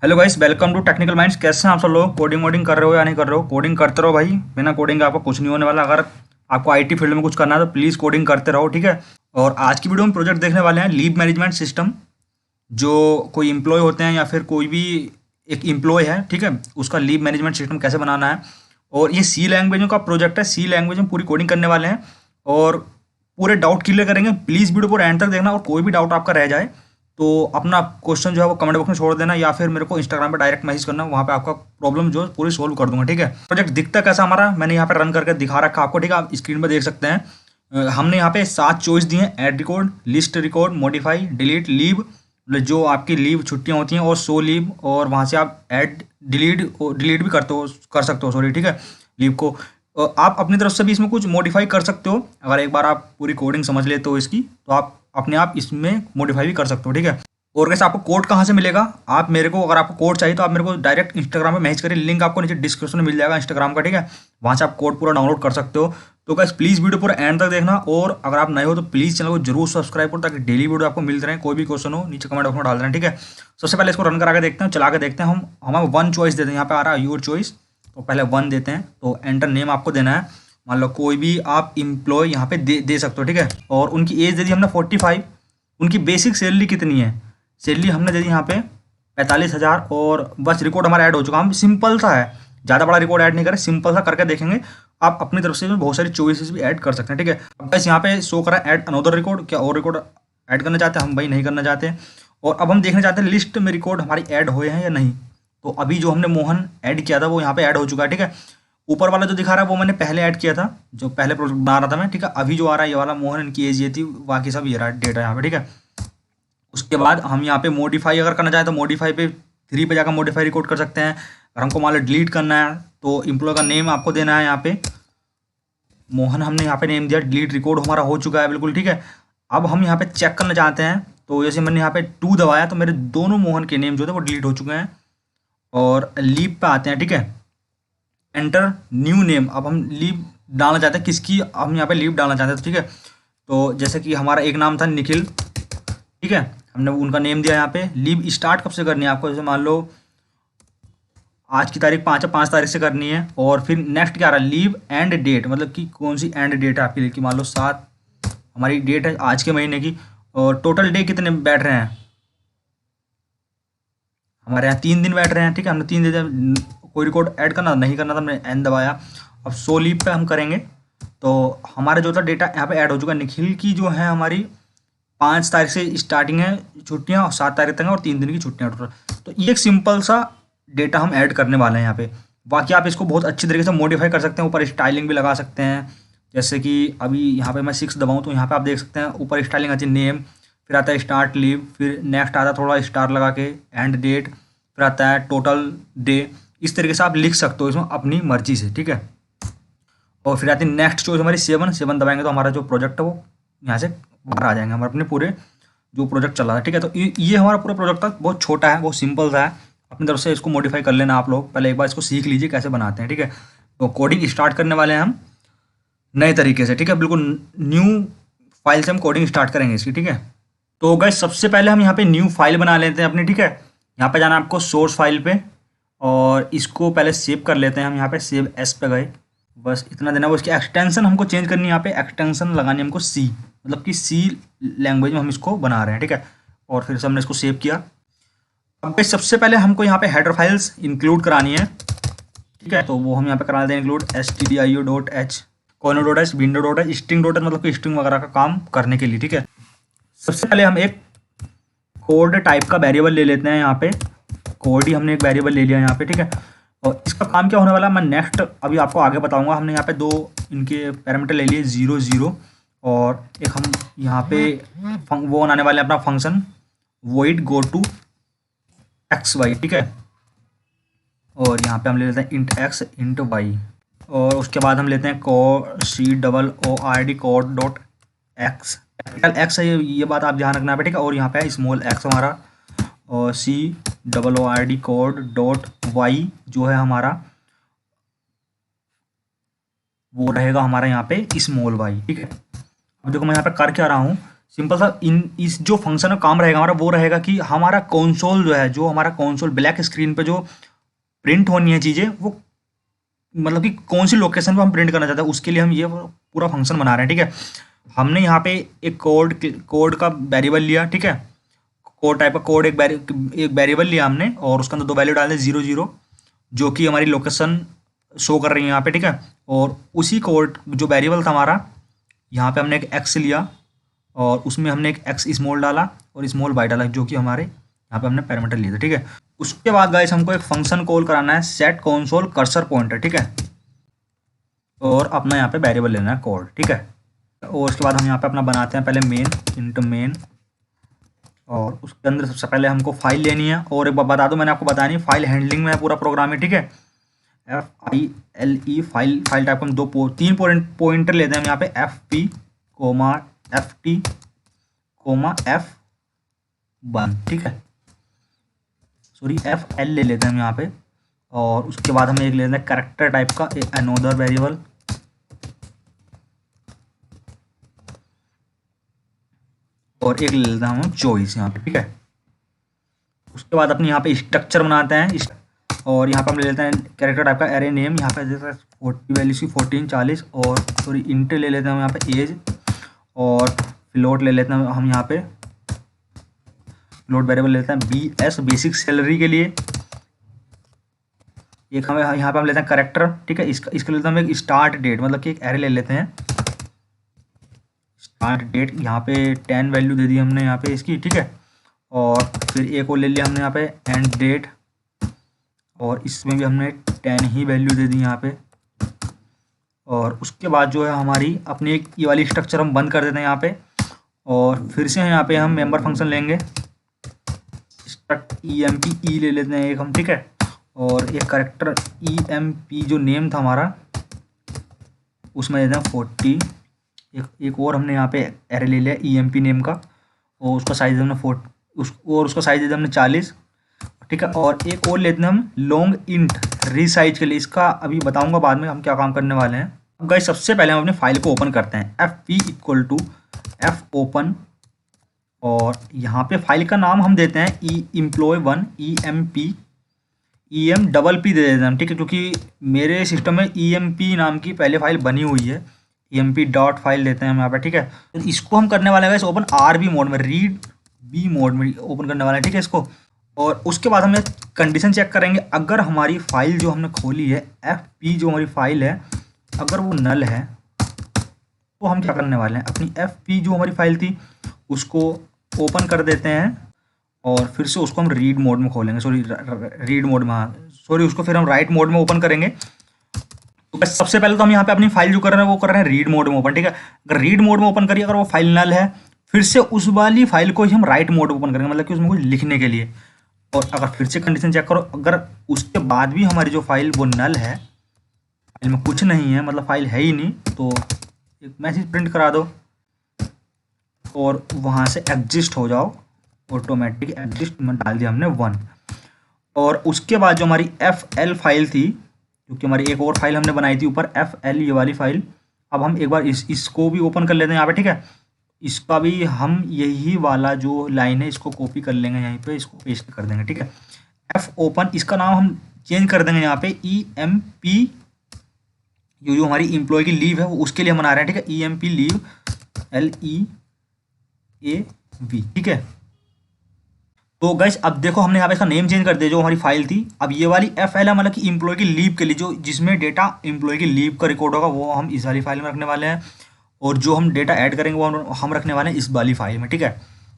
Hello guys, welcome to Technical Minds. कैसे हैं आप सब लोग? कोडिंग वोडिंग कर रहे हो या नहीं कर रहे हो? कोडिंग करते रहो भाई, बिना कोडिंग के आपको कुछ नहीं होने वाला। अगर आपको आईटी फील्ड में कुछ करना है तो प्लीज़ कोडिंग करते रहो, ठीक है। और आज की वीडियो में प्रोजेक्ट देखने वाले हैं लीव मैनेजमेंट सिस्टम। जो कोई एम्प्लॉय होते हैं या फिर कोई भी एक एम्प्लॉय है, ठीक है, उसका लीव मैनेजमेंट सिस्टम कैसे बनाना है। और ये सी लैंग्वेज का प्रोजेक्ट है। सी लैंग्वेज में पूरी कोडिंग करने वाले हैं और पूरे डाउट क्लियर करेंगे। प्लीज़ वीडियो पूरा एंड तक देखना, और कोई भी डाउट आपका रह जाए तो अपना क्वेश्चन जो है वो कमेंट बॉक्स में छोड़ देना, या फिर मेरे को इंस्टाग्राम पे डायरेक्ट मैसेज करना। वहाँ पे आपका प्रॉब्लम जो है पूरी सोल्व कर दूंगा, ठीक है। प्रोजेक्ट दिखता कैसा हमारा मैंने यहाँ पे रन करके दिखा रखा आपको, ठीक है। आप स्क्रीन पे देख सकते हैं। हमने यहाँ पे 7 चॉइस दिए हैं: add record, list record, modify, delete, leave, जो आपकी लीव छुट्टियाँ होती हैं, और शो लीव। और वहाँ से आप ऐड डिलीट भी कर सकते हो, सॉरी, ठीक है, लीव को। आप अपनी तरफ से भी इसमें कुछ मॉडिफाई कर सकते हो। अगर एक बार आप पूरी कोडिंग समझ लेते हो इसकी, तो आप अपने आप इसमें मॉडिफाई भी कर सकते हो, ठीक है। और कैसे आपको कोड कहाँ से मिलेगा? आप मेरे को, अगर आपको कोड चाहिए तो आप मेरे को डायरेक्ट इंस्टाग्राम पे मैसेज करिए। लिंक आपको नीचे डिस्क्रिप्शन में मिल जाएगा इंस्टाग्राम का, ठीक है। वहाँ से आप कोड पूरा डाउनलोड कर सकते हो। तो गाइस प्लीज़ वीडियो पूरा एंड तक देखना, और अगर आप नए हो तो प्लीज़ चैनल को जरूर सब्सक्राइब करो, ताकि डेली वीडियो आपको मिलते रहे। कोई भी क्वेश्चन हो नीचे कमेंट बॉक्स में डाल देना, ठीक है। सबसे पहले इसको रन करा के देखते हैं, चला के देखते हैं। हमें 1 चॉइस देते हैं, यहाँ पे आ रहा है योर चॉइस। तो पहले 1 देते हैं, तो एंटर नेम आपको देना है। मान लो कोई भी आप इम्प्लॉय यहाँ पे दे सकते हो, ठीक है। और उनकी एज दे दी हमने 45। उनकी बेसिक सैलरी कितनी है? सैलरी हमने दे दी यहाँ पे 45,000। और बस रिकॉर्ड हमारा ऐड हो चुका। हम सिंपल सा है, ज़्यादा बड़ा रिकॉर्ड ऐड नहीं करें, सिंपल सा करके देखेंगे। आप अपनी तरफ से बहुत सारी चॉइसेस भी ऐड कर सकते हैं, ठीक है। अब बस यहाँ पे शो करा ऐड अनदर रिकॉर्ड। क्या और रिकॉर्ड ऐड करना चाहते हैं? हम भाई नहीं करना चाहते। और अब हम देखना चाहते हैं लिस्ट में रिकॉर्ड हमारी ऐड हुए हैं या नहीं। तो अभी जो हमने मोहन ऐड किया था वो यहाँ पे ऐड हो चुका है, ठीक है। ऊपर वाला जो दिखा रहा है वो मैंने पहले ऐड किया था, जो पहले प्रोजेक्ट बना रहा था मैं, ठीक है। अभी जो आ रहा है ये वाला मोहन, इनकी एज ये थी, बाकी सब ये रहा डेटा यहाँ पे, ठीक है। उसके बाद हम यहाँ पे मॉडिफाई अगर करना चाहें तो मॉडिफाई पे 3 पे जाकर मॉडिफाई रिकॉर्ड कर सकते हैं। अगर हमको मान लो डिलीट करना है तो एम्प्लॉय का नेम आपको देना है। यहाँ पे मोहन हमने यहाँ पे नेम दिया, डिलीट रिकॉर्ड हमारा हो चुका है, बिल्कुल ठीक है। अब हम यहाँ पे चेक करना चाहते हैं, तो जैसे मैंने यहाँ पे 2 दबाया तो मेरे दोनों मोहन के नेम जो थे वो डिलीट हो चुके हैं। और लीव पे आते हैं, ठीक है। Enter new name. अब हम लीव डालना चाहते हैं, किसकी हम यहाँ पे लीव डालना चाहते हैं, ठीक है। तो जैसे कि हमारा एक नाम था निखिल, ठीक है। हमने उनका नेम दिया यहाँ पे। लीव स्टार्ट कब से करनी है आपको? जैसे मान लो आज की तारीख 5 है, 5 तारीख से करनी है। और फिर नेक्स्ट क्या आ रहा है? लीव एंड डेट, मतलब कि कौन सी एंड डेट है आपके लिए, कि मान लो 7 हमारी डेट है आज के महीने की। और टोटल डे कितने बैठ रहे हैं? हमारे यहाँ 3 दिन बैठ रहे हैं, ठीक है। हमने 3 दिन कोई रिकॉर्ड ऐड करना नहीं करना था, हमने एन दबाया। अब 100 लीव पे हम करेंगे, तो हमारा जो था डेटा यहाँ पे ऐड हो चुका है। निखिल की जो है हमारी 5 तारीख से स्टार्टिंग है छुट्टियाँ, और 7 तारीख तक है, और 3 दिन की छुट्टियाँ टोटल। तो ये एक सिंपल सा डेटा हम ऐड करने वाले हैं यहाँ पे। बाकी आप इसको बहुत अच्छी तरीके से मॉडिफाई कर सकते हैं, ऊपर स्टाइलिंग भी लगा सकते हैं। जैसे कि अभी यहाँ पे मैं 6 दबाऊँ तो यहाँ पे आप देख सकते हैं ऊपर स्टाइलिंग आती है, नेम, फिर आता है स्टार्ट लीव, फिर नेक्स्ट आता है थोड़ा स्टार लगा के एंड डेट, फिर आता है टोटल डे। इस तरीके से आप लिख सकते हो इसमें अपनी मर्जी से, ठीक है। और फिर आती है नेक्स्ट चॉइस हमारी 7 दबाएंगे तो हमारा जो प्रोजेक्ट है वो यहाँ से बाहर आ जाएंगे, हम अपने पूरे जो प्रोजेक्ट चल रहा है, ठीक है। तो ये हमारा पूरा प्रोजेक्ट था, बहुत छोटा है, बहुत सिंपल सा है। अपनी तरफ से इसको मॉडिफाई कर लेना आप लोग, पहले एक बार इसको सीख लीजिए कैसे बनाते हैं, ठीक है। तो कोडिंग स्टार्ट करने वाले हैं हम नए तरीके से, ठीक है। बिल्कुल न्यू फाइल से हम कोडिंग स्टार्ट करेंगे इसकी, ठीक है। तो गाइस सबसे पहले हम यहाँ पे न्यू फाइल बना लेते हैं अपनी, ठीक है। यहाँ पे जाना है आपको सोर्स फाइल पे, और इसको पहले सेव कर लेते हैं हम। यहाँ पे सेव एस पे गए, बस इतना देना। वो इसकी एक्सटेंशन हमको चेंज करनी है, यहाँ पे एक्सटेंशन लगानी है हमको सी, मतलब कि सी लैंग्वेज में हम इसको बना रहे हैं, ठीक है। और फिर से हमने इसको सेव किया। अब भाई सबसे पहले हमको यहाँ पे हेडर फाइल्स इंक्लूड करानी है, ठीक है। तो वो हम यहाँ पे करा देते हैं इंक्लूड stdio.h, कोनो.h, विंडो.h, स्ट्रिंग.h, मतलब कि स्ट्रिंग वगैरह का काम करने के लिए, ठीक है। सबसे पहले हम एक कोड टाइप का वेरिएबल ले लेते हैं। यहाँ पे कोड ही हमने एक वेरिएबल ले लिया यहाँ पे, ठीक है। और इसका काम क्या होने वाला है मैं नेक्स्ट अभी आपको आगे बताऊंगा। हमने यहाँ पे 2 इनके पैरामीटर ले लिए, 0 0, और एक हम यहाँ पे वो बनाने वाले हैं अपना function void go to xy, ठीक है। और यहाँ पे हम ले लेते हैं int x int y, और उसके बाद हम लेते हैं coord dot x, capital x है, ये बात आप ध्यान रखना है, ठीक है। और यहाँ पे स्मॉल एक्स हमारा, और coord कोड डॉट वाई जो है हमारा वो रहेगा हमारा यहाँ पे स्मॉल वाई, ठीक है। अब देखो मैं यहाँ पे कर क्या रहा हूँ, सिंपल सा इस जो फंक्शन का काम रहेगा हमारा वो रहेगा कि हमारा कंसोल जो है, जो हमारा कंसोल ब्लैक स्क्रीन पे जो प्रिंट होनी है चीज़ें, वो मतलब कि कौन सी लोकेशन पे हम प्रिंट करना चाहते हैं, उसके लिए हम ये पूरा फंक्शन बना रहे हैं। ठीक है, हमने यहाँ पे एक कोड का वेरिएबल लिया। ठीक है, कोड टाइप का कोड एक वेरिएबल लिया हमने और उसके अंदर 2 वैल्यू डाले 0 0, जो कि हमारी लोकेशन शो कर रही है यहाँ पे। ठीक है, और उसी कोड जो वेरिएबल था हमारा, यहाँ पे हमने एक एक्स लिया और उसमें हमने एक एक्स स्मॉल डाला और स्मॉल वाई डाला, जो कि हमारे यहाँ पे हमने पैरामीटर लिए थे। ठीक है, उसके बाद गाइस हमको एक फंक्शन कॉल कराना है, सेट कंसोल कर्सर पॉइंटर। ठीक है, और अपना यहाँ पे वेरिएबल लेना है कोड। ठीक है, और उसके बाद हम यहाँ पे अपना बनाते हैं पहले मेन इंटू मेन, और उसके अंदर सबसे पहले हमको फाइल लेनी है। और एक बार बता दो, मैंने आपको बताया नहीं, फाइल हैंडलिंग में है पूरा प्रोग्राम है। ठीक है, FILE फाइल टाइप हम 3 पॉइंटर लेते हैं हम यहाँ पे, FP FT F1। ठीक है, सॉरी FL ले लेते हैं हम यहाँ पे। और उसके बाद हम एक ले लेते हैं कैरेक्टर टाइप का अनोदर वेरिएबल, और एक ले लेते हैं हम चॉइस यहाँ पे। ठीक है, उसके बाद अपने यहाँ पे स्ट्रक्चर बनाते हैं, और यहाँ पे हम ले लेते हैं कैरेक्टर टाइप का एरे नेम, यहाँ पे देते हैं 40 वैल्यू की 14 40, और सॉरी इंट ले लेते हैं हम यहाँ पे एज, और फ्लोट ले लेते हैं हम यहाँ पे, फ्लोट वेरिएबल लेते हैं BS बेसिक सैलरी के लिए। एक हमें यहाँ पे हम लेते हैं करेक्टर। ठीक है, इसके लेते हैं हम एक स्टार्ट डेट, मतलब कि एक एरे ले लेते हैं स्टार्ट डेट, यहाँ पे 10 वैल्यू दे दी हमने यहाँ पे इसकी। ठीक है, और फिर एक और ले लिया हमने यहाँ पे एंड डेट, और इसमें भी हमने 10 ही वैल्यू दे दी यहाँ पे। और उसके बाद जो है हमारी अपनी एक ये वाली स्ट्रक्चर हम बंद कर देते हैं यहाँ पे, और फिर से यहाँ पे हम मेंबर फंक्शन लेंगे, स्ट्रक्ट EMP ले लेते हैं एक हम। ठीक है, और एक करेक्टर EMP जो नेम था हमारा, उसमें देते हैं 40। एक और हमने यहाँ पे एरे ले लिया EMP नेम का, और उसका साइज हमने 40, और उसका साइज दे दिया हमने 40। ठीक है, और एक और लेते हैं हम लॉन्ग इंट रीसाइज के लिए, इसका अभी बताऊंगा बाद में हम क्या काम करने वाले हैं। अब गाइस सबसे पहले हम अपने फाइल को ओपन करते हैं, FP = F ओपन, और यहाँ पे फाइल का नाम हम देते हैं employee1 EMP EMPP दे देते हैं। ठीक है, क्योंकि मेरे सिस्टम में EMP नाम की पहले फाइल बनी हुई है, EMP डॉट फाइल देते हैं हम यहाँ पे। ठीक है, तो इसको हम करने वाले हैं ओपन RB मोड में, रीड B मोड में ओपन करने वाले हैं। ठीक है, इसको, और उसके बाद हमें कंडीशन चेक करेंगे, अगर हमारी फाइल जो हमने खोली है FP जो हमारी फाइल है, अगर वो नल है तो हम क्या करने वाले हैं, अपनी FP जो हमारी फाइल थी उसको ओपन कर देते हैं, और फिर से उसको हम रीड मोड में खोलेंगे, सॉरी रीड मोड में, सॉरी उसको फिर हम राइट मोड में ओपन करेंगे। तो बस सबसे पहले तो हम यहाँ पे अपनी फाइल जो कर रहे हैं वो कर रहे हैं रीड मोड में ओपन। ठीक है, अगर रीड मोड में ओपन करिए, अगर वो फाइल नल है, फिर से उस वाली फाइल को ही हम राइट मोड ओपन करेंगे, मतलब कि उसमें कुछ लिखने के लिए। और अगर फिर से कंडीशन चेक करो, अगर उसके बाद भी हमारी जो फाइल वो नल है, फाइल में कुछ नहीं है, मतलब फाइल है ही नहीं, तो एक मैसेज प्रिंट करा दो और वहाँ से एग्जिस्ट हो जाओ, ऑटोमेटिक एग्जिस्ट में डाल दिया हमने 1। और उसके बाद जो हमारी FL फाइल थी, क्योंकि हमारी एक और फाइल हमने बनाई थी ऊपर FL, ये वाली फाइल, अब हम एक बार इसको भी ओपन कर लेते हैं यहाँ पे। ठीक है, इसका भी हम यही वाला जो लाइन है इसको कॉपी कर लेंगे, यहीं पे इसको पेस्ट कर देंगे। ठीक है, F ओपन, इसका नाम हम चेंज कर देंगे यहाँ पे EMP, जो हमारी एम्प्लॉय की लीव है वो उसके लिए हम बना रहे हैं। ठीक है, EMP लीव LEAV। ठीक है, तो गाइस अब देखो हमने यहाँ पे इसका नेम चेंज कर दिया, जो हमारी फाइल थी। अब ये वाली FL है, मतलब कि एम्प्लॉय की लीव के लिए, जो जिसमें डेटा एम्प्लॉय की लीव का रिकॉर्ड होगा वो हम इस वाली फाइल में रखने वाले हैं, और जो हम डेटा ऐड करेंगे वो हम रखने वाले हैं इस वाली फाइल में। ठीक है,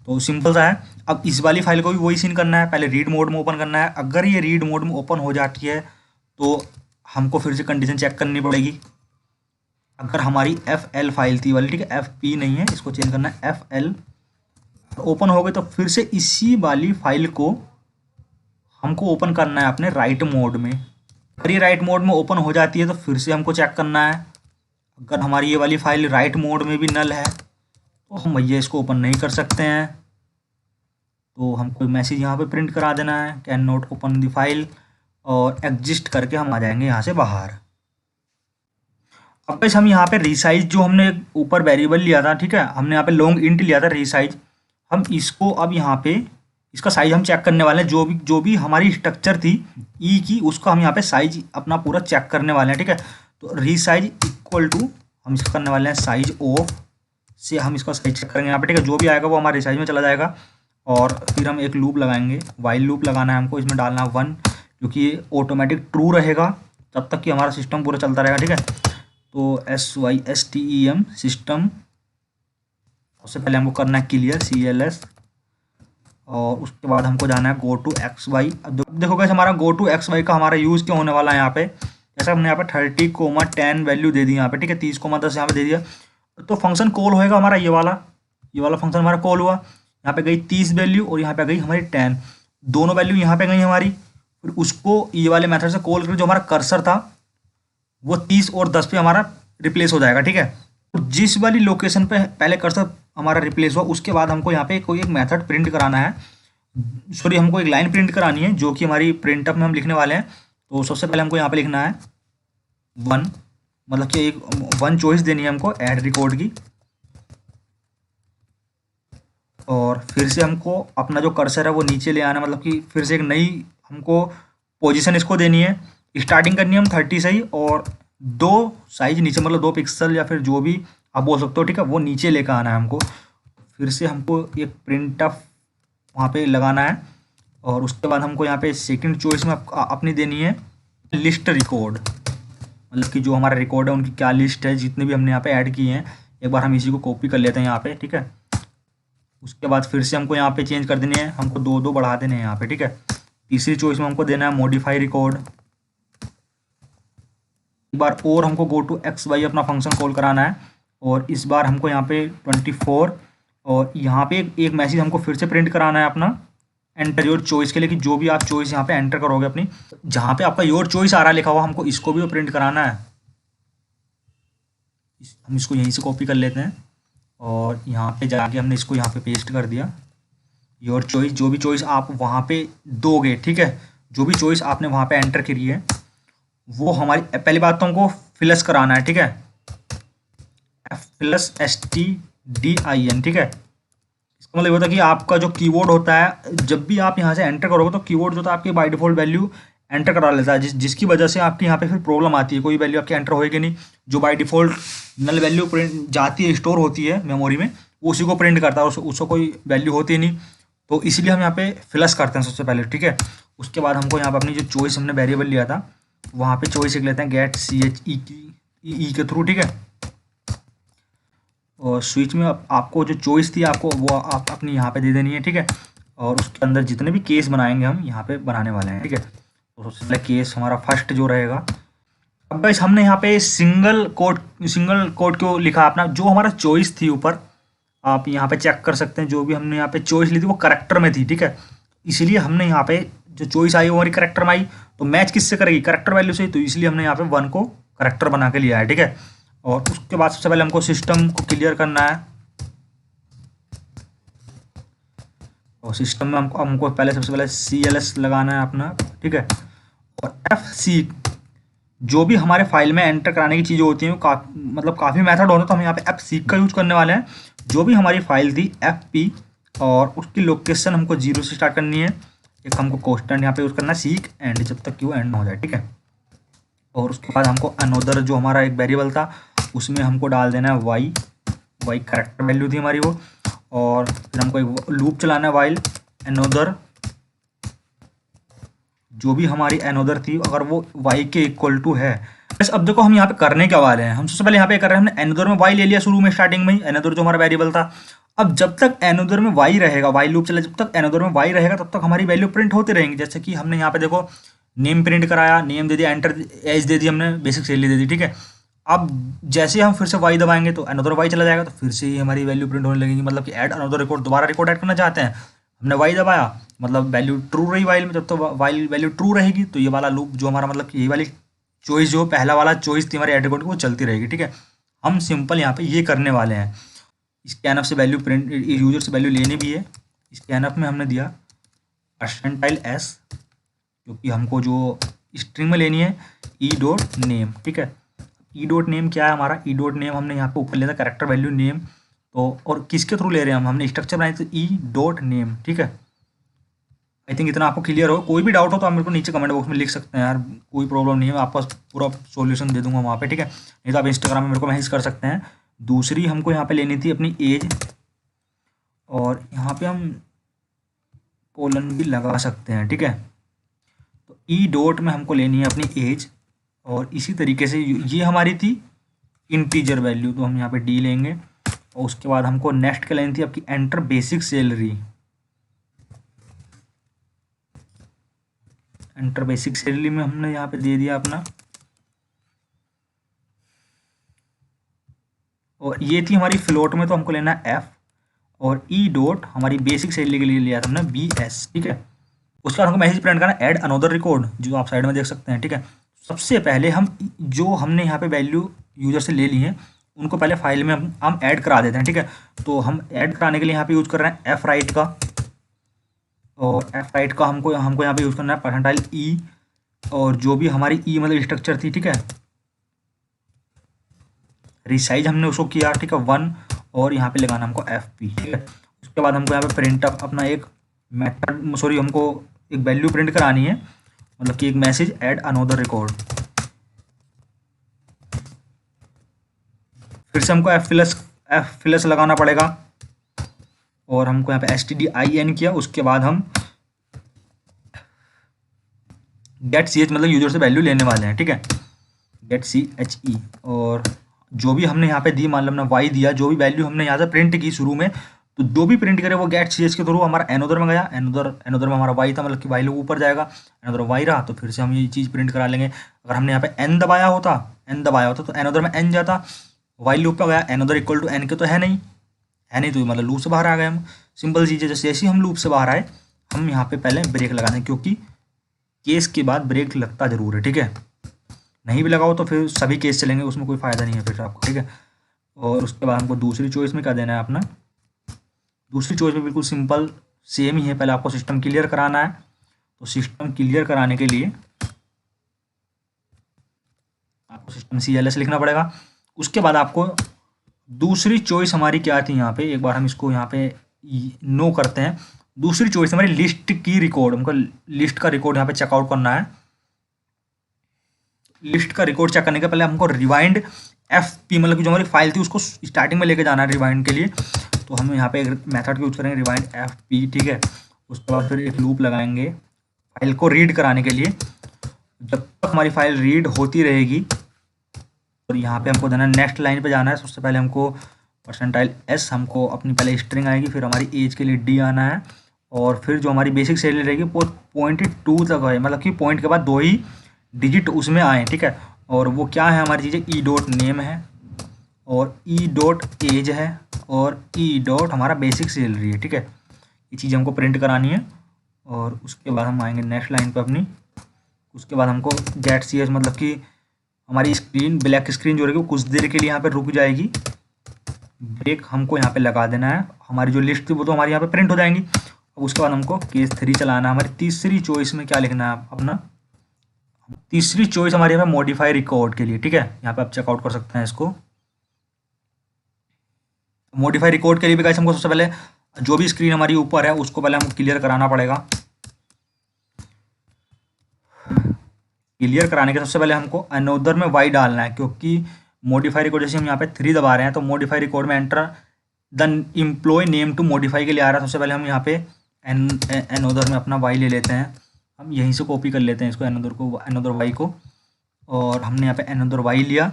तो सिंपल सा है। अब इस वाली फाइल को भी वही सीन करना है, पहले रीड मोड में ओपन करना है। अगर ये रीड मोड में ओपन हो जाती है तो हमको फिर से कंडीशन चेक करनी पड़ेगी। अगर हमारी FL फाइल थी वाली, ठीक है, FP नहीं है, इसको चेंज करना है FL, ओपन हो गए तो फिर से इसी वाली फाइल को हमको ओपन करना है अपने राइट मोड में। अगर ये राइट मोड में ओपन हो जाती है तो फिर से हमको चेक करना है, अगर हमारी ये वाली फाइल राइट मोड में भी नल है तो हम भैया इसको ओपन नहीं कर सकते हैं। तो हमको मैसेज यहाँ पे प्रिंट करा देना है, can not open the file, और एग्जिस्ट करके हम आ जाएंगे यहाँ से बाहर। अब गाइस हम यहाँ पे रिसाइज जो हमने ऊपर वेरिएबल लिया था, ठीक है, हमने यहाँ पे लॉन्ग इंट लिया था रिसाइज, हम इसको अब यहाँ पे इसका साइज हम चेक करने वाले हैं। जो भी हमारी स्ट्रक्चर थी ई की, उसका हम यहाँ पे साइज अपना पूरा चेक करने वाले हैं, ठीक है। तो रिसाइज इक्वल टू हम इसका करने वाले हैं साइज ऑफ से, हम इसका साइज चेक करेंगे यहाँ पे, ठीक है। जो भी आएगा वो हमारे साइज में चला जाएगा। और फिर हम एक लूप लगाएंगे, वाइल लूप लगाना है हमको, इसमें डालना है 1, क्योंकि ये ऑटोमेटिक ट्रू रहेगा तब तक कि हमारा सिस्टम पूरा चलता रहेगा, ठीक है। तो SYSTEM सिस्टम, उससे पहले हमको करना है क्लियर CLS, और उसके बाद हमको जाना है गो टू XY। अब देखो गाइस हमारा गो टू XY का हमारा यूज़ क्या होने वाला है यहाँ पे, जैसे हमने यहाँ पे 30,10 वैल्यू दे दी यहाँ पे, ठीक है, 30,10 यहाँ पे दे दिया, तो फंक्शन कॉल होएगा हमारा ये वाला फंक्शन हमारा कॉल हुआ। यहाँ पे गई 30 वैल्यू और यहाँ पे गई हमारी 10, दोनों वैल्यू यहाँ पे गई हमारी। फिर उसको ये वाले मेथड से कॉल करके जो हमारा कर्सर था वो 30 और 10 पे हमारा रिप्लेस हो जाएगा, ठीक है। तो जिस वाली लोकेशन पे पहले कर्सर हमारा रिप्लेस हुआ, उसके बाद हमको यहाँ पे कोई एक मेथड प्रिंट कराना है, सॉरी हमको एक लाइन प्रिंट करानी है, जो कि हमारी प्रिंटअप में हम लिखने वाले हैं। तो सबसे पहले हमको यहाँ पे लिखना है 1, मतलब कि एक 1 चॉइस देनी है हमको ऐड रिकॉर्ड की, और फिर से हमको अपना जो कर्सर है वो नीचे ले आना, मतलब कि फिर से एक नई हमको पोजीशन इसको देनी है, स्टार्टिंग करनी है हम 30 से ही, और 2 साइज नीचे, मतलब 2 पिक्सल या फिर जो भी आप बोल सकते हो, ठीक है, वो नीचे लेकर आना है हमको। फिर से हमको एक प्रिंट ऑफ वहाँ पे लगाना है, और उसके बाद हमको यहाँ पे सेकंड चॉइस में अपनी देनी है लिस्ट रिकॉर्ड, मतलब कि जो हमारा रिकॉर्ड है उनकी क्या लिस्ट है, जितने भी हमने यहाँ पे ऐड किए हैं। एक बार हम इसी को कॉपी कर लेते हैं यहाँ पे, ठीक है। उसके बाद फिर से हमको यहाँ पे चेंज कर देनी है, हमको 2 बढ़ा देने हैं यहाँ पे, ठीक है। तीसरी चॉइस में हमको देना है मॉडिफाई रिकॉर्ड। एक बार और हमको गो टू XY अपना फंक्शन कॉल कराना है, और इस बार हमको यहाँ पे 24, और यहाँ पे एक मैसेज हमको फिर से प्रिंट कराना है अपना एंटर योर चॉइस के लिए, कि जो भी आप चॉइस यहाँ पे एंटर करोगे अपनी, जहाँ पे आपका योर चॉइस आ रहा है लिखा हुआ, हमको इसको भी प्रिंट कराना है। हम इसको यहीं से कॉपी कर लेते हैं, और यहाँ पे जाके हमने इसको यहाँ पे पेस्ट कर दिया। योर चॉइस, जो भी चॉइस आप वहाँ पे दोगे, ठीक है, जो भी चॉइस आपने वहाँ पे एंटर करी है, वो हमारी पहली बात तो हमको फिलस कराना है, ठीक है, FLUSSTDIN, ठीक है। इसका मतलब होता है कि आपका जो कीबोर्ड होता है, जब भी आप यहाँ से एंटर करोगे तो कीबोर्ड जो था आपकी बाय डिफॉल्ट वैल्यू एंटर करा लेता है, जिसकी वजह से आपकी यहाँ पे फिर प्रॉब्लम आती है, कोई वैल्यू आपकी एंटर होएगी नहीं, जो by default null value print जाती है, स्टोर होती है मेमोरी में, वो उसी को प्रिंट करता है, उसको कोई वैल्यू होती नहीं। तो इसीलिए हम यहाँ पे फिलस करते हैं सबसे पहले, ठीक है। उसके बाद हमको यहाँ पे अपनी जो चॉइस हमने वेरिएबल लिया था, वहाँ पे चॉइस लिख लेते हैं गेट CHE के थ्रू, ठीक है। और स्विच में आपको जो चॉइस थी आपको वो आप अपनी यहाँ पे दे देनी है, ठीक है। और उसके अंदर जितने भी केस बनाएंगे हम यहाँ पे बनाने वाले हैं, ठीक है। तो सबसे पहले केस हमारा फर्स्ट जो रहेगा। अब गाइस हमने यहाँ पे सिंगल कोड क्यों लिखा अपना, जो हमारा चॉइस थी ऊपर, आप यहाँ पे चेक कर सकते हैं, जो भी हमने यहाँ पे चॉइस ली थी वो करेक्टर में थी, ठीक है। इसलिए हमने यहाँ पे जो चॉइस आई वो हमारी करेक्टर में आई, तो मैच किससे करेगी, करेक्टर वैल्यू से, तो इसलिए हमने यहाँ पे 1 को करेक्टर बना के लिया है, ठीक है। और उसके बाद सबसे पहले हमको सिस्टम को क्लियर करना है, और सिस्टम में हमको पहले सबसे पहले CLS लगाना है अपना, ठीक है। और FC, जो भी हमारे फाइल में एंटर कराने की चीज़ें होती हैं वो मतलब काफ़ी मेथड होता है, तो हम यहाँ पे FC का यूज करने वाले हैं। जो भी हमारी फाइल थी FP, और उसकी लोकेशन हमको 0 से स्टार्ट करनी है, एक हमको कॉन्स्टेंट यहाँ पे यूज़ करना है सीक एंड, जब तक कि वो एंड ना हो जाए, ठीक है। और उसके बाद हमको अनोदर जो हमारा एक वेरिएबल था उसमें हमको डाल देना है वाई करेक्टर वैल्यू थी हमारी वो, और फिर हमको एक लूप चलाना है वाइल अनोदर, जो भी हमारी अनोदर थी अगर वो वाई के इक्वल टू है। बस अब देखो हम यहाँ पे करने क्या वाले हैं, हम सबसे पहले यहाँ पे कर रहे हैं, हमने अनोदर में वाई ले लिया शुरू में स्टार्टिंग में ही, अनोदर जो हमारा वेरिएबल था। अब जब तक अनोदर में वाई रहेगा, वाई लूप चले, जब तक अनोदर में वाई रहेगा तब तक हमारी वैल्यू प्रिंट होते रहेंगी। जैसे कि हमने यहाँ पे देखो नेम प्रिंट कराया, नेम दे दिया, एंटर एज दे दी हमने, बेसिक सैलरी दे दी, ठीक है। अब जैसे हम फिर से वाई दबाएंगे तो अनोदर वाई चला जाएगा, तो फिर से ही हमारी वैल्यू प्रिंट होने लगेगी, मतलब कि ऐड अनोदर रिकॉर्ड, दोबारा रिकॉर्ड ऐड करना चाहते हैं, हमने वाई दबाया, मतलब वैल्यू ट्रू रही वाइल में, जब तो वाइल वैल्यू ट्रू रहेगी तो ये वाला लूप जो हमारा, मतलब कि ये वाली चॉइस जो पहला वाला चॉइस थी हमारे ऐड रिकॉर्ड की, वो चलती रहेगी, ठीक है। हम सिंपल यहाँ पे ये करने वाले हैं। स्कैनअप से वैल्यू प्रिंट, यूजर से वैल्यू लेनी भी है। स्कैनअप में हमने दिया %s, क्योंकि हमको जो स्ट्रिंग में लेनी है E.name, ठीक है। ई डॉट नेम क्या है हमारा, ई डॉट नेम हमने यहाँ पे ऊपर लिया था कैरेक्टर वैल्यू नेम, तो और किसके थ्रू ले रहे हैं हमने स्ट्रक्चर बनाई तो ई डॉट नेम, ठीक है। आई थिंक इतना आपको क्लियर हो। कोई भी डाउट हो तो आप मेरे को नीचे कमेंट बॉक्स में लिख सकते हैं यार, कोई प्रॉब्लम नहीं है, मैं आपको पूरा सॉल्यूशन दे दूंगा वहाँ पे, ठीक है। नहीं तो आप इंस्टाग्राम में मेरे को मैसेज कर सकते हैं। दूसरी हमको यहाँ पे लेनी थी अपनी एज, और यहाँ पे हम कोलन भी लगा सकते हैं, ठीक है। तो ई डॉट में हमको लेनी है अपनी एज, और इसी तरीके से ये हमारी थी इंटीजर वैल्यू, तो हम यहाँ पे डी लेंगे। और उसके बाद हमको नेक्स्ट क्या लेनी थी आपकी enter basic salary, enter basic salary में हमने यहाँ पे दे दिया अपना, और ये थी हमारी फ्लोट में, तो हमको लेना है एफ, और ई डॉट हमारी बेसिक सैलरी के लिए लिया था हमने बी एस, ठीक है। उसके बाद हमको मैसेज प्रिंट करना ऐड अनदर रिकॉर्ड, जो आप साइड में देख सकते हैं, ठीक है। सबसे पहले हम जो हमने यहाँ पे वैल्यू यूजर से ले ली है उनको पहले फाइल में हम ऐड करा देते हैं, ठीक है। तो हम ऐड कराने के लिए यहाँ पे यूज़ कर रहे हैं एफ राइट का, और एफ राइट का हमको हमको यहाँ पे यूज़ करना है परसेंटाइल ई, और जो भी हमारी ई मतलब स्ट्रक्चर थी, ठीक है, रिसाइज हमने उसको किया, ठीक है 1, और यहाँ पे लगाना हमको एफ पी, ठीक है। उसके बाद हमको यहाँ पे प्रिंट अप अपना एक मेथड, सॉरी हमको एक वैल्यू प्रिंट करानी है, मतलब कि एक मैसेज ऐड अनदर रिकॉर्ड। फिर से हमको एफ प्लस लगाना पड़ेगा, और हमको यहाँ पे STDIN किया। उसके बाद हम गेट सी एच मतलब यूजर से वैल्यू लेने वाले हैं, ठीक है, गेट CHE, और जो भी हमने यहाँ पे दी, मान लो हमने वाई दिया, जो भी वैल्यू हमने यहाँ से प्रिंट की शुरू में, तो जो भी प्रिंट करे वो गेट CH के थ्रू हमारा एनोदर में गया, एनोदर में हमारा वाई था, मतलब कि वाई लोग ऊपर जाएगा, एनोदर वाई रहा, तो फिर से हम ये चीज़ प्रिंट करा लेंगे। अगर हमने यहाँ पे एन दबाया होता तो एनोदर में एन जाता, वाई लूप पे गया, एनोदर इक्वल टू एन के तो है नहीं, तो मतलब लूप से बाहर आ गए हम। सिंपल चीज़ है, जैसे ही हम लूप से बाहर आए हम यहाँ पे पहले ब्रेक लगा दें, क्योंकि केस के बाद ब्रेक लगता जरूर है, ठीक है। नहीं भी लगाओ तो फिर सभी केस चलेंगे, उसमें कोई फ़ायदा नहीं है फिर आपको, ठीक है। और उसके बाद हमको दूसरी चॉइस में क्या देना है अपना, दूसरी चॉइस में बिल्कुल सिंपल सेम ही है, पहले आपको सिस्टम क्लियर कराना है। तो सिस्टम क्लियर कराने के लिए आपको सिस्टम CLS लिखना पड़ेगा। उसके बाद आपको दूसरी चॉइस हमारी क्या थी, यहाँ पे एक बार हम इसको यहाँ पे नो करते हैं। दूसरी चॉइस हमारी लिस्ट की रिकॉर्ड, हमको लिस्ट का रिकॉर्ड यहाँ पे चेकआउट करना है। लिस्ट का रिकॉर्ड चेक करने के पहले हमको रिवाइंड FP मतलब कि जो हमारी फाइल थी उसको स्टार्टिंग में लेके जाना है रिवाइंड के लिए। तो हम यहाँ पे एक मेथड यूज करेंगे रिवाइंड FP, ठीक है। उसके बाद फिर एक लूप लगाएंगे फाइल को रीड कराने के लिए, जब तक हमारी फाइल रीड होती रहेगी। और यहाँ पे हमको देना नेक्स्ट लाइन पे जाना है। सबसे पहले हमको परसेंटाइल S, हमको अपनी पहले स्ट्रिंग आएगी, फिर हमारी एज के लिए D आना है, और फिर जो हमारी बेसिक सैलरी रहेगी वो 0.2 तक है, मतलब कि पॉइंट के बाद 2 ही डिजिट उसमें आए, ठीक है। और वो क्या है हमारी चीज़ें, ई डॉट नेम है, और ई डॉट एज है, और ई डॉट हमारा बेसिक सैलरी है, ठीक है। ये चीज़ हमको प्रिंट करानी है। और उसके बाद हम आएंगे नेक्स्ट लाइन पे अपनी। उसके बाद हमको गेट CH मतलब कि हमारी स्क्रीन ब्लैक स्क्रीन जो रहेगी वो कुछ देर के लिए यहाँ पे रुक जाएगी। ब्रेक हमको यहाँ पे लगा देना है, हमारी जो लिस्ट थी वो तो हमारी यहाँ पे प्रिंट हो जाएंगी। उसके बाद हमको केस 3 चलाना है। हमारी तीसरी चॉइस में क्या लिखना है अपना, तीसरी चॉइस हमारी यहाँ पे मॉडिफाई रिकॉर्ड के लिए, ठीक है। यहाँ पे आप चेकआउट कर सकते हैं इसको। मॉडिफाई रिकॉर्ड के लिए भी गाइस हमको सबसे पहले जो भी स्क्रीन हमारी ऊपर है उसको पहले हमको क्लियर कराना पड़ेगा। क्लियर कराने के सबसे पहले हमको अनोदर में वाई डालना है, क्योंकि मॉडिफाई रिकॉर्ड जैसे हम यहाँ पे 3 दबा रहे हैं तो मॉडिफाई रिकॉर्ड में enter the employee name to modify के लिए आ रहा है। सबसे पहले हम यहाँ पे अनोदर में अपना वाई ले लेते हैं, हम यहीं से कॉपी कर लेते हैं इसको, अनोदर वाई को, और हमने यहाँ पे अनोदर वाई लिया।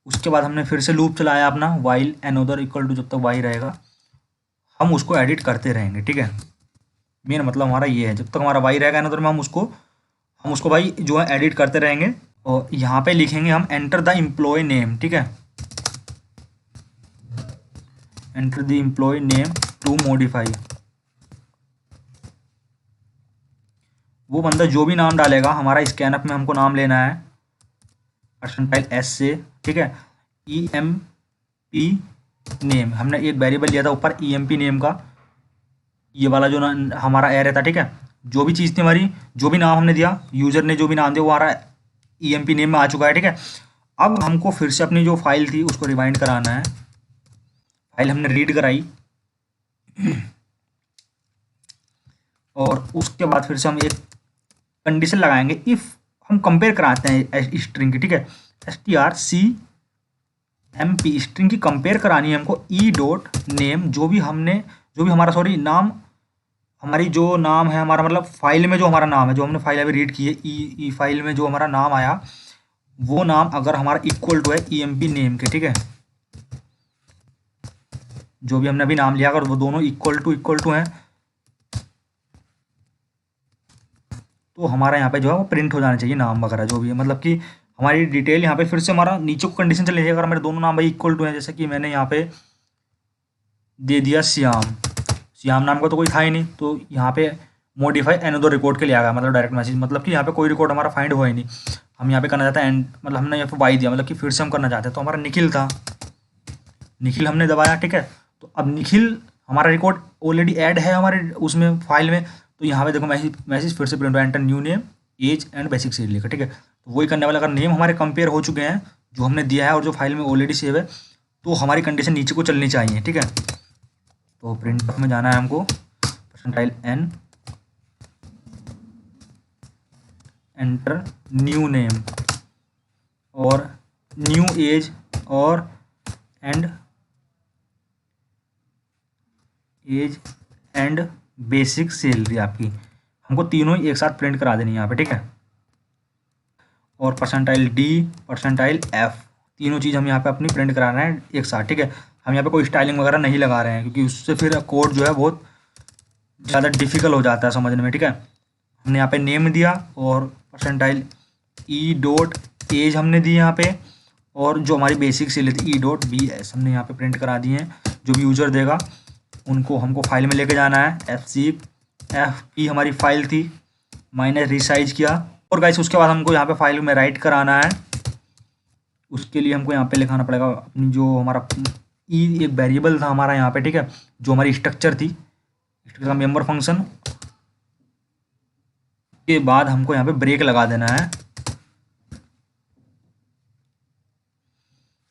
उसके बाद हमने फिर से लूप चलाया अपना वाइल अनोदर इक्वल टू, जब तक वाई रहेगा हम उसको एडिट करते रहेंगे, ठीक है। मेन मतलब हमारा ये है, जब तक हमारा वाई रहेगा अनोदर में हम उसको भाई जो है एडिट करते रहेंगे। और यहाँ पे लिखेंगे हम एंटर द एम्प्लॉय नेम, ठीक है, enter the employee name to modify. वो बंदा जो भी नाम डालेगा, हमारा स्कैनअप में हमको नाम लेना है परसेंटाइल S से, ठीक है। EMP नेम, हमने एक वेरिएबल लिया था ऊपर EMP नेम का, ये वाला जो हमारा एरे था, ठीक है। जो भी चीज़ थी हमारी, जो भी नाम हमने दिया, यूजर ने जो भी नाम दिया वो हमारा EMP नेम में आ चुका है, ठीक है। अब हमको फिर से अपनी जो फाइल थी उसको रिवाइंड कराना है। फाइल हमने रीड कराई और उसके बाद फिर से हम एक कंडीशन लगाएंगे, इफ़ हम कंपेयर कराते हैं स्ट्रिंग की, ठीक है, strcmp स्ट्रिंग की कंपेयर करानी है हमको ई डॉट नेम, जो भी हमारा नाम, हमारी जो नाम है हमारा, मतलब फाइल में जो हमारा नाम है, जो हमने फाइल अभी रीड की है, ई फाइल में जो हमारा नाम आया वो नाम अगर हमारा इक्वल टू है emp नेम के, ठीक है, जो भी हमने अभी नाम लिया अगर वो दोनों इक्वल टू हैं तो हमारा यहाँ पे जो है वो प्रिंट हो जाना चाहिए नाम वगैरह जो भी है, मतलब कि हमारी डिटेल यहाँ पे फिर से हमारा नीचे को कंडीशन चल रही है, अगर हमारे दोनों नाम भाई इक्वल टू हैं, जैसे कि मैंने यहाँ पे दे दिया श्याम नाम का तो कोई था ही नहीं, तो यहाँ पे मॉडिफाई अनदर रिकॉर्ड के लिए आ गया, मतलब डायरेक्ट मैसेज, मतलब कि यहाँ पे कोई रिकॉर्ड हमारा फाइंड हुआ ही नहीं। हम यहाँ पे करना चाहते हैं मतलब हमने यहाँ पे वाई दिया, मतलब कि फिर से हम करना चाहते हैं, तो हमारा निखिल था, निखिल हमने दबाया, ठीक है, तो अब निखिल हमारा रिकॉर्ड ऑलरेडी ऐड है हमारे उसमें फाइल में, तो यहाँ पे देखो मैसेज फिर से प्रिंट हुआ, enter new name age and basic seed लेकर, ठीक है, तो वही करने वाला, अगर नेम हमारे कंपेयर हो चुके हैं जो हमने दिया है और जो फाइल में ऑलरेडी सेव है, तो हमारी कंडीशन नीचे को चलनी चाहिए, ठीक है, तो प्रिंट में जाना है हमको, percentile n, enter new name और न्यू एज और एज एंड बेसिक सैलरी आपकी, हमको तीनों ही एक साथ प्रिंट करा देनी है यहाँ पे, ठीक है, और परसेंटाइल डी, परसेंटाइल एफ, तीनों चीज़ हम यहाँ पे अपनी प्रिंट करा रहे हैं एक साथ, ठीक है, हम यहाँ पे कोई स्टाइलिंग वगैरह नहीं लगा रहे हैं क्योंकि उससे फिर कोड जो है बहुत ज़्यादा डिफिकल्ट हो जाता है समझने में, ठीक है। हमने यहाँ पे नेम दिया और परसेंटाइल ई डॉट एज हमने दी यहाँ पे, और जो हमारी बेसिक सैलरी थी ई डॉट बी एस हमने यहाँ पे प्रिंट करा दी हैं, जो भी यूज़र देगा उनको हमको फाइल में लेके जाना है, एफ की हमारी फाइल थी, माइनस रिसाइज किया, और गाइस उसके बाद हमको यहाँ पे फाइल में राइट कराना है, उसके लिए हमको यहाँ पे लिखाना पड़ेगा अपनी जो हमारा ई एक वेरिएबल था हमारा यहाँ पे, ठीक है, जो हमारी स्ट्रक्चर थी, स्ट्रक्चर का मेंबर फंक्शन के बाद हमको यहाँ पे ब्रेक लगा देना है।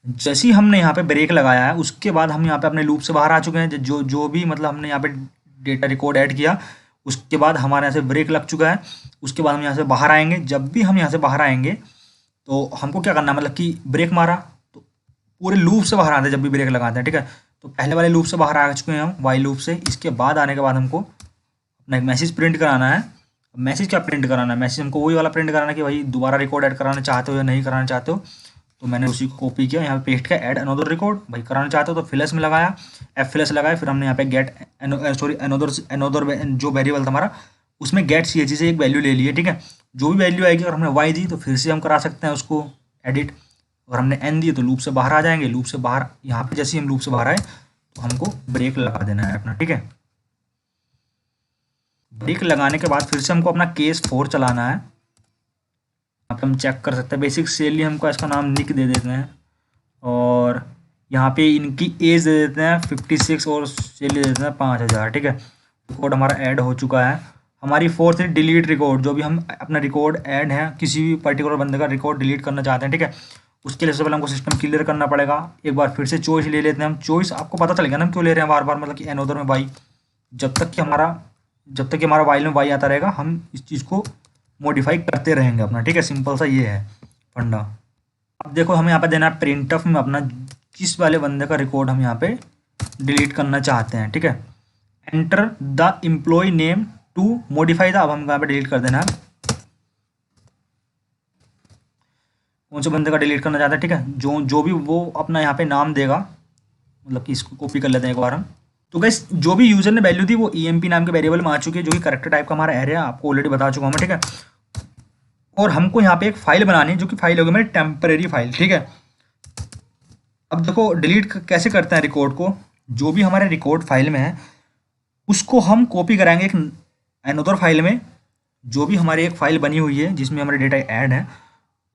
जैसे ही हमने यहाँ पे ब्रेक लगाया है उसके बाद हम यहाँ पे अपने लूप से बाहर आ चुके हैं, जो भी मतलब हमने यहाँ पे डेटा रिकॉर्ड ऐड किया उसके बाद हमारे यहाँ से ब्रेक लग चुका है। उसके बाद हम यहाँ से बाहर आएंगे, जब भी हम यहाँ से बाहर आएंगे तो हमको क्या करना है, मतलब कि ब्रेक मारा तो पूरे लूप से बाहर आते हैं जब भी ब्रेक लगाते हैं, ठीक है, तो पहले वाले लूप से बाहर आ चुके हैं हम वाइल लूप से। इसके बाद आने के बाद हमको अपना एक मैसेज प्रिंट कराना है। मैसेज क्या प्रिंट कराना है, मैसेज हमको वही वाला प्रिंट कराना है कि भाई दोबारा रिकॉर्ड ऐड कराना चाहते हो या नहीं कराना चाहते हो, तो मैंने उसी को कॉपी किया, यहाँ पे पेस्ट किया, ऐड अनदर रिकॉर्ड, भाई कराना चाहते हो तो फ्लैश में लगाया, F+ लगाया, फिर हमने यहाँ पे गेट अनदर जो वेरिएबल था हमारा उसमें गेट CHE से एक वैल्यू ले ली है, ठीक है, जो भी वैल्यू आएगी अगर हमने वाई दी तो फिर से हम करा सकते हैं उसको एडिट, अगर हमने एन दी तो लूप से बाहर आ जाएंगे, लूप से बाहर यहाँ पे जैसे ही हम लूप से बाहर आए तो हमको ब्रेक लगा देना है अपना, ठीक है। ब्रेक लगाने के बाद फिर से हमको अपना केस 4 चलाना है, यहाँ पे हम चेक कर सकते हैं, बेसिक सैलरी हमको इसका नाम निक दे देते हैं और यहाँ पे इनकी एज दे देते हैं 56 और सैलरी दे देते हैं 5000, ठीक है। रिकॉर्ड हमारा ऐड हो चुका है। हमारी 4th डिलीट रिकॉर्ड, जो भी हम अपना रिकॉर्ड ऐड है किसी भी पर्टिकुलर बंदे का रिकॉर्ड डिलीट करना चाहते हैं, ठीक है, उसके लिए सबसे पहले हमको सिस्टम क्लियर करना पड़ेगा। एक बार फिर से चॉइस ले लेते हैं हम, चॉइस आपको पता चलेगा ना हम क्यों ले रहे हैं बार बार, मतलब कि अनदर में वाई, जब तक कि हमारा वाइल में वाई आता रहेगा हम इस चीज़ को मॉडिफाई करते रहेंगे अपना, ठीक है, सिंपल सा ये है फंडा। अब देखो हमें यहाँ पे देना है प्रिंटफ में अपना किस वाले बंदे का रिकॉर्ड हम यहाँ पे डिलीट करना चाहते हैं, ठीक है, enter the employee name to modify था, अब हम यहाँ पे डिलीट कर देना है कौन से बंदे का डिलीट करना चाहते हैं, ठीक है, जो भी वो अपना यहाँ पे नाम देगा, मतलब कि इसको कॉपी कर लेते हैं एक बार हम। तो गाइस जो भी यूजर ने वैल्यू दी वो emp नाम के वेरिएबल में आ चुकी है, जो कि करेक्टर टाइप का हमारा एरे है, आपको ऑलरेडी बता चुका हूँ मैं, ठीक है। और हमको यहाँ पे एक फाइल बनानी है जो कि फाइल होगी मेरी टेम्परेरी फाइल, ठीक है। अब देखो डिलीट कैसे करते हैं रिकॉर्ड को, जो भी हमारे रिकॉर्ड फाइल में है उसको हम कॉपी कराएंगे एक अनदर फाइल में, जो भी हमारी एक फाइल बनी हुई है जिसमें हमारे डेटा ऐड है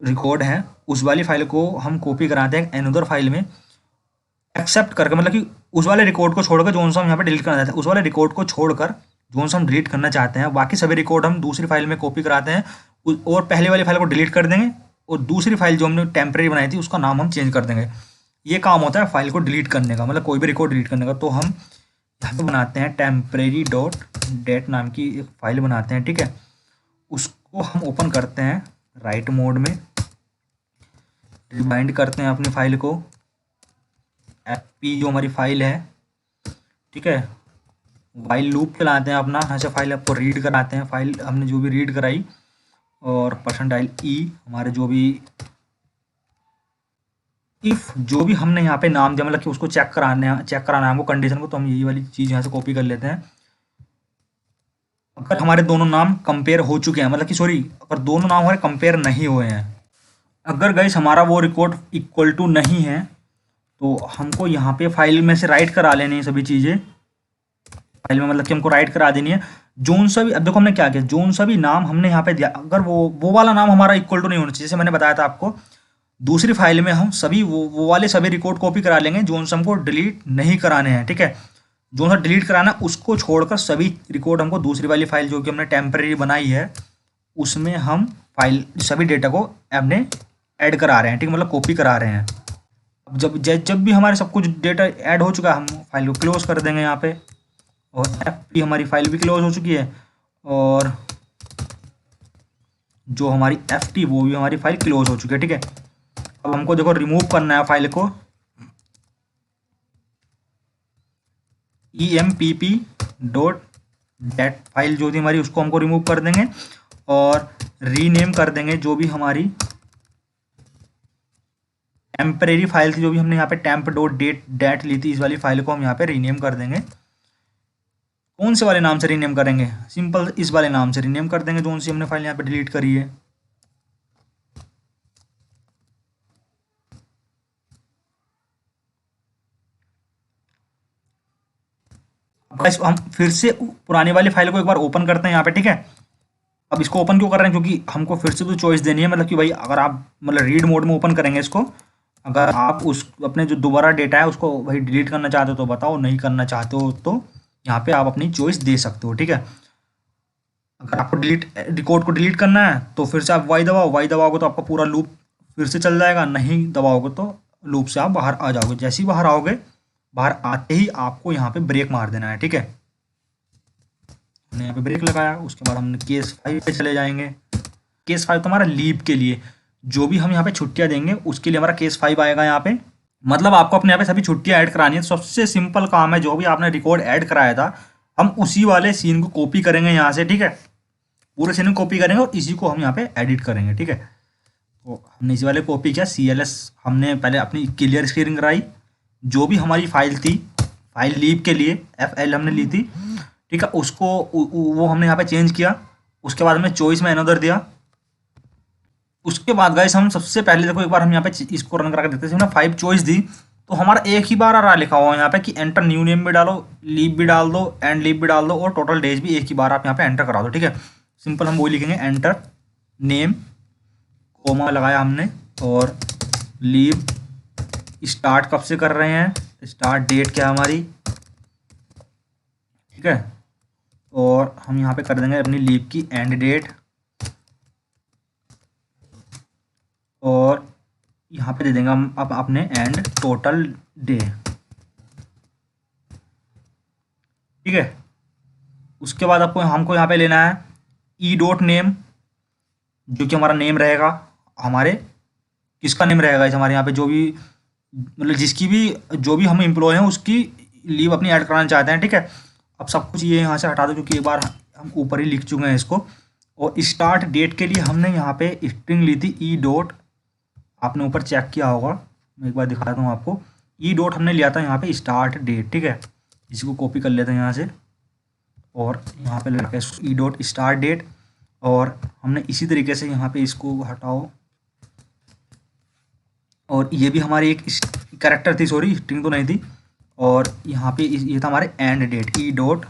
रिकॉर्ड है, उस वाली फाइल को हम कॉपी कराते हैं अनदर फाइल में एक्सेप्ट करके, मतलब कि उस वाले रिकॉर्ड को छोड़कर जो सा हम यहाँ पे डिलीट करना चाहते हैं, उस वाले रिकॉर्ड को छोड़कर जो सा हम डिलीट करना चाहते हैं बाकी सभी रिकॉर्ड हम दूसरी फाइल में कॉपी कराते हैं और पहले वाली फाइल को डिलीट कर देंगे और दूसरी फाइल जो हमने टेम्परेरी बनाई थी उसका नाम हम चेंज कर देंगे। ये काम होता है फाइल को डिलीट करने का, मतलब कोई भी रिकॉर्ड डिलीट करने का। तो हम यहाँ पे बनाते हैं टेम्परेरी डॉट डेट नाम की एक फाइल बनाते हैं, ठीक है। उसको हम ओपन करते हैं राइट मोड में, रिबाइंड करते हैं अपनी फाइल को, fp जो हमारी फाइल है, ठीक है। वाइल लूप चलाते हैं अपना, यहाँ से फाइल आपको रीड कराते हैं, फाइल हमने जो भी रीड कराई, और %e हमारे जो भी इफ जो भी हमने यहाँ पे नाम दिया, मतलब कि उसको चेक कराना है हमको कंडीशन को, तो हम यही वाली चीज़ यहाँ से कॉपी कर लेते हैं। अगर हमारे दोनों नाम कंपेयर हो चुके हैं, मतलब कि सॉरी, अगर दोनों नाम हमारे कंपेयर नहीं हुए हैं, अगर गाइस हमारा वो रिकॉर्ड इक्वल टू नहीं है, तो हमको यहाँ पे फाइल में से राइट करा लेनी है सभी चीज़ें। फाइल में मतलब कि हमको राइट करा देनी है जोन सा भी। अब देखो हमने क्या किया, जोन सा भी नाम हमने यहाँ पे दिया, अगर वो वाला नाम हमारा इक्वल टू नहीं होना चाहिए, जैसे मैंने बताया था आपको, दूसरी फाइल में हम सभी वो वाले सभी रिकॉर्ड कॉपी करा लेंगे जोन से हमको डिलीट नहीं कराने हैं, ठीक है। जोन सा डिलीट कराना उसको छोड़कर सभी रिकॉर्ड हमको दूसरी वाली फाइल जो कि हमने टेम्परेरी बनाई है उसमें हम फाइल सभी डेटा को अपने ऐड करा रहे हैं, ठीक है, मतलब कॉपी करा रहे हैं। अब जब भी हमारे सब कुछ डेटा ऐड हो चुका है, हम फाइल को क्लोज कर देंगे यहाँ पे, और fp हमारी फाइल भी क्लोज हो चुकी है, और जो हमारी ft वो भी हमारी फाइल क्लोज हो चुकी है, ठीक है। अब हमको देखो रिमूव करना है फाइल को, empp डॉट डेट फाइल जो थी हमारी उसको हमको रिमूव कर देंगे, और रीनेम कर देंगे जो भी हमारी टेम्परेरी फाइल थी, जो भी हमने यहाँ पे टेम्प डॉट डेट ली थी, इस वाली फाइल को हम यहाँ पे रीनेम कर देंगे। कौन से वाले नाम से रीनेम करेंगे, सिंपल इस वाले नाम से रीनेम कर देंगे, जो सी हमने फाइल यहाँ पे डिलीट करी है। हम फिर से पुरानी वाली फाइल को एक बार ओपन करते हैं यहाँ पे, ठीक है। अब इसको ओपन क्यों कर रहे हैं, क्योंकि हमको फिर से तो चॉइस देनी है, मतलब कि भाई अगर आप मतलब रीड मोड में ओपन करेंगे इसको, अगर आप उस अपने जो दोबारा डेटा है उसको भाई डिलीट करना चाहते हो तो बताओ, नहीं करना चाहते हो तो यहाँ पे आप अपनी चॉइस दे सकते हो, ठीक है। अगर आपको रिकॉर्ड को डिलीट करना है तो फिर से आप वाई दबाओगे तो आपका पूरा लूप फिर से चल जाएगा, नहीं दबाओगे तो लूप से आप बाहर आ जाओगे। जैसे ही बाहर आओगे, बाहर आते ही आपको यहाँ पे ब्रेक मार देना है, ठीक है। हमने यहाँ पे ब्रेक लगाया, उसके बाद हमने केस 5 पे चले जाएंगे। केस 5 तो हमारा लीव के लिए, जो भी हम यहाँ पे छुट्टियाँ देंगे उसके लिए हमारा केस 5 आएगा यहाँ पे। मतलब आपको अपने यहाँ पे सभी छुट्टियाँ ऐड करानी है, सबसे सिंपल काम है, जो भी आपने रिकॉर्ड ऐड कराया था हम उसी वाले सीन को कॉपी करेंगे यहाँ से, ठीक है। पूरे सीन को कॉपी करेंगे और इसी को हम यहाँ पे एडिट करेंगे, ठीक है। तो हमने इसी वाले कॉपी किया, CLS हमने पहले अपनी क्लियर स्क्रीन कराई, जो भी हमारी फाइल थी, फाइल लीव के लिए FL हमने ली थी, ठीक है, उसको वो हमने यहाँ पे चेंज किया। उसके बाद हमने चॉइस में अनदर दिया। उसके बाद गाइस हम सबसे पहले देखो एक बार हम यहाँ पे इसको रन करा के देखते हैं। हमने 5 चॉइस दी तो हमारा एक ही बार आ रहा लिखा हुआ यहाँ पे कि एंटर न्यू नेम भी डालो, लीव भी डाल दो, एंड लीव भी डाल दो, और टोटल डेज भी एक ही बार आप यहाँ पे एंटर करा दो, ठीक है। सिंपल हम वो लिखेंगे, एंटर नेम कोमा लगाया हमने, और लीव स्टार्ट कब से कर रहे हैं, स्टार्ट डेट क्या हमारी, ठीक है। और हम यहाँ पे कर देंगे अपनी लीव की एंड डेट, और यहाँ पे दे देंगे हम अब अपने एंड टोटल डे, ठीक है। उसके बाद आपको हमको यहाँ पे लेना है e.name, जो कि हमारा नेम रहेगा, हमारे किसका नेम रहेगा इस हमारे यहाँ पे जो भी मतलब जिसकी भी जो भी हम एम्प्लॉय हैं उसकी लीव अपनी ऐड कराना चाहते हैं, ठीक है। अब सब कुछ ये यहाँ से हटा दो क्योंकि एक बार हम ऊपर ही लिख चुके हैं इसको। और स्टार्ट डेट के लिए हमने यहाँ पे स्ट्रिंग ली थी ई डॉट, आपने ऊपर चेक किया होगा, मैं एक बार दिखाता हूँ आपको। ई डॉट हमने लिया था यहाँ पे स्टार्ट डेट, ठीक है। इसी को कॉपी कर लेते हैं यहाँ से और यहाँ पे लगा ई डॉट स्टार्ट डेट, और हमने इसी तरीके से यहाँ पे इसको हटाओ, और ये भी हमारी एक कैरेक्टर थी, सॉरी स्ट्रिंग तो नहीं थी। और यहाँ पे ये था हमारे end date, e dot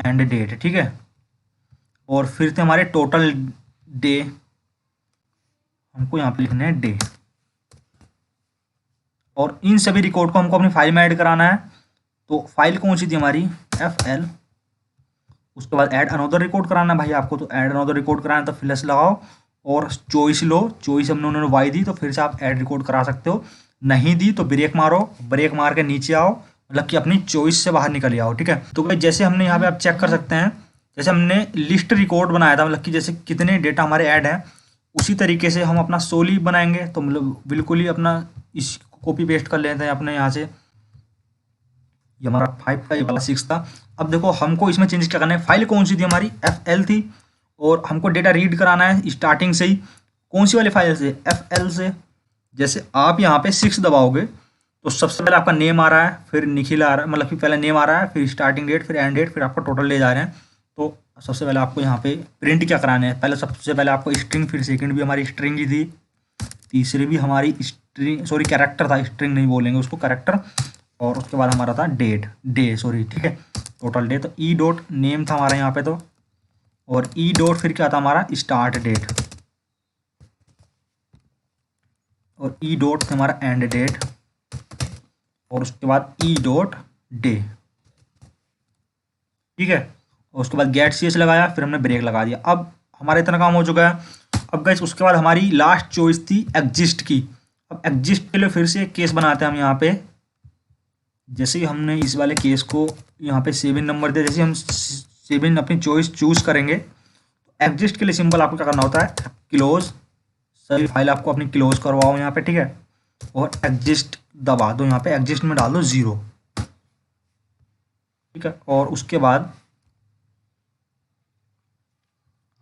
end date, ठीक है। और फिर थे हमारे टोटल डे, हमको यहाँ पे लिखना है डे। और इन सभी रिकॉर्ड को हमको अपनी फाइल में ऐड कराना है। तो फाइल कौन सी थी हमारी, FL। उसके बाद ऐड अनदर रिकॉर्ड कराना है भाई आपको, तो ऐड अनदर रिकॉर्ड कराना है तो फ्लैश लगाओ और चॉइस लो, चॉइस हमने उन्होंने वाई दी तो फिर से आप ऐड रिकॉर्ड करा सकते हो, नहीं दी तो ब्रेक मारो, ब्रेक मार के नीचे आओ, मतलब कि अपनी चॉइस से बाहर निकल आओ, ठीक है। तो भाई जैसे हमने यहाँ पे आप चेक कर सकते हैं, जैसे हमने लिस्ट रिकॉर्ड बनाया था, मतलब कि जैसे कितने डेटा हमारे ऐड हैं, उसी तरीके से हम अपना सोली बनाएंगे। तो मतलब बिल्कुल ही अपना इस कॉपी पेस्ट कर लेते हैं अपने यहाँ से, ये हमारा 5 का ये वाला 6 था। अब देखो हमको इसमें चेंज क्या करना है, फाइल कौन सी थी हमारी, FL थी, और हमको डेटा रीड कराना है स्टार्टिंग से ही, कौन सी वाली फाइल से, FL से। जैसे आप यहाँ पे 6 दबाओगे तो सबसे पहले आपका नेम आ रहा है, फिर निखिल आ रहा है, मतलब कि पहले नेम आ रहा है, फिर स्टार्टिंग डेट, फिर एंड डेट, फिर आपका टोटल ले जा रहे हैं। तो सबसे पहले आपको यहाँ पे प्रिंट क्या कराना है, पहले सबसे पहले आपको स्ट्रिंग, फिर सेकंड भी हमारी स्ट्रिंग ही थी, तीसरी भी हमारी स्ट्रिंग, सॉरी कैरेक्टर था, स्ट्रिंग नहीं बोलेंगे उसको, कैरेक्टर, और उसके बाद हमारा था डे सॉरी, ठीक है, टोटल डे। तो ई डॉट नेम था हमारा यहाँ पे, तो और ई डॉट फिर क्या था हमारा स्टार्ट डेट, और ई डॉट था हमारा एंड डेट, और उसके बाद ई डॉट डे, ठीक है। और उसके बाद गेट सी एस लगाया, फिर हमने ब्रेक लगा दिया। अब हमारा इतना काम हो चुका है। अब गाइस उसके बाद हमारी लास्ट चॉइस थी एग्जिस्ट की। अब एग्जिस्ट के लिए फिर से एक केस बनाते हैं हम यहाँ पे। जैसे ही हमने इस वाले केस को यहाँ पे 7 नंबर दिया, जैसे हम 7 अपनी चॉइस चूज करेंगे, एग्जिस्ट के लिए सिंपल आपको क्या करना होता है, क्लोज, सभी फाइल आपको अपनी क्लोज करवाओ यहाँ पे, ठीक है, और एग्जिस्ट दबा दो, यहाँ पे एग्जिस्ट में डाल दो 0, ठीक है। और उसके बाद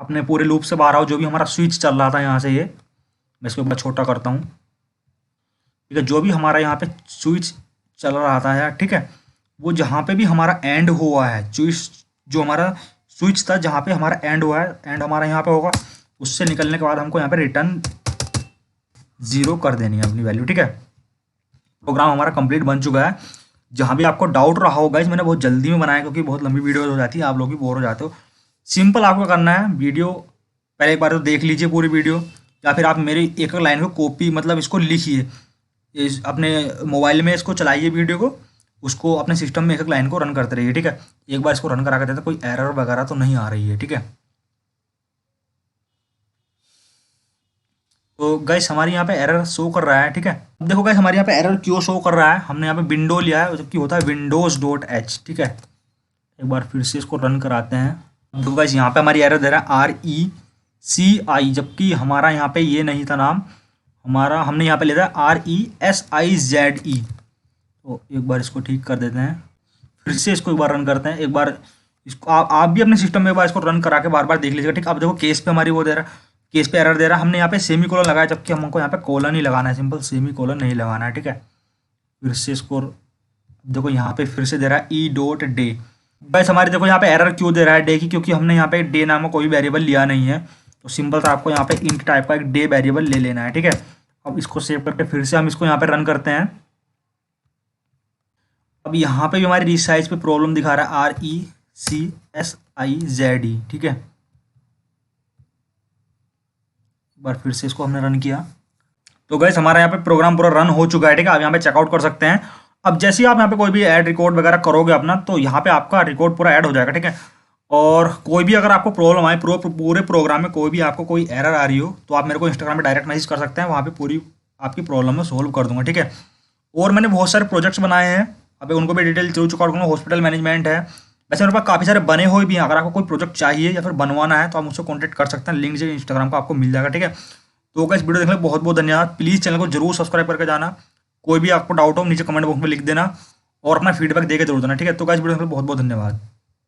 अपने पूरे लूप से बाहर आओ, जो भी हमारा स्विच चल रहा था यहाँ से, ये मैं इसको एक बार छोटा करता हूँ, ठीक है। जो भी हमारा यहाँ पे स्विच चल रहा था यार, ठीक है, वो जहाँ पे भी हमारा एंड हुआ है, स्विच जो हमारा स्विच था जहाँ पे हमारा एंड हुआ है, एंड हमारा यहाँ पे होगा, उससे निकलने के बाद हमको यहाँ पे रिटर्न 0 कर देनी है अपनी वैल्यू, ठीक है। प्रोग्राम हमारा कंप्लीट बन चुका है। जहाँ भी आपको डाउट रहा होगा, इस मैंने बहुत जल्दी में बनाया क्योंकि बहुत लंबी वीडियो हो जाती है, आप लोग भी बोर हो जाते हो। सिंपल आपको करना है, वीडियो पहले एक बार तो देख लीजिए पूरी वीडियो, या फिर आप मेरी एक एक लाइन को कॉपी, मतलब इसको लिखिए, इस अपने मोबाइल में इसको चलाइए वीडियो को, उसको अपने सिस्टम में एक एक लाइन को रन करते रहिए, ठीक है। एक बार इसको रन करा के देते, कोई एरर वगैरह तो नहीं आ रही है, ठीक है। तो गाइस हमारे यहाँ पे एरर शो कर रहा है, ठीक है। अब देखो गाइस हमारे यहाँ पे एरर क्यों शो कर रहा है, हमने यहाँ पे विंडो लिया है, जबकि होता है windows.h, ठीक है। एक बार फिर से इसको रन कराते हैं। देखो गाइस यहाँ पे हमारी एरर दे रहा है RECI, जबकि हमारा यहाँ पे ये नहीं था नाम, हमारा हमने यहाँ पे लिया था RESIZE। तो एक बार इसको ठीक कर देते हैं, फिर से इसको एक बार रन करते हैं। एक बार इसको आप भी अपने सिस्टम में एक बार इसको रन करा के बार बार देख लीजिएगा, ठीक। अब देखो केस पे हमारी वो दे रहा है, केस पे एरर दे रहा है, हमने यहाँ पे सेमी कोलन लगाया, जबकि हमको यहाँ पे कोलन ही लगाना है, सिंपल सेमी कोलन नहीं लगाना है, ठीक है। फिर से इसको देखो यहाँ पे फिर से दे रहा है ई डॉट डे। बस हमारे देखो यहाँ पे एरर क्यों दे रहा है डे की, क्योंकि हमने यहाँ पे डे नाम का कोई वेरिएबल लिया नहीं है। तो सिंपल सा आपको यहाँ पे इंट टाइप का एक डे वेरिएबल ले लेना है, ठीक है। अब इसको सेव करके फिर से हम इसको यहाँ पे रन करते हैं। अब यहाँ पे भी हमारी रीसाइज पे प्रॉब्लम दिखा रहा है RECSIZE, ठीक है। एक बार फिर से इसको हमने रन किया, तो गाइस हमारा यहाँ पे प्रोग्राम पूरा रन हो चुका है, ठीक है। आप यहाँ पे चेकआउट कर सकते हैं। अब जैसे ही आप यहाँ पे कोई भी ऐड रिकॉर्ड वगैरह करोगे अपना, तो यहाँ पे आपका रिकॉर्ड पूरा ऐड हो जाएगा, ठीक है। और कोई भी अगर आपको प्रॉब्लम आए, पूरे प्रोग्राम में कोई भी आपको कोई एरर आ रही हो, तो आप मेरे को इंस्टाग्राम पे डायरेक्ट मैसेज कर सकते हैं, वहाँ पे पूरी आपकी प्रॉब्लम में सोल्व कर दूंगा, ठीक है। और मैंने बहुत सारे प्रोजेक्ट्स बनाए हैं, अभी उनको भी डिटेल चल चुका हूँ। हॉस्पिटल मैनेजमेंट है, वैसे मेरे पास काफ़ी सारे बने हुए भी हैं। अगर आपको कोई प्रोजेक्ट चाहिए या फिर बनवाना है तो आप मुझसे कॉन्टैक्ट कर सकते हैं, लिंक जो इंस्टाग्राम का आपको मिल जाएगा, ठीक है। तो गाइस वीडियो देखने के लिए बहुत बहुत धन्यवाद। प्लीज़ चैनल को जरूर सब्सक्राइब करके जाना। कोई भी आपको डाउट हो नीचे कमेंट बॉक्स में लिख देना और अपना फीडबैक दे के जरूर देना, ठीक है। तो गाइस वीडियो देखने के लिए बहुत बहुत धन्यवाद।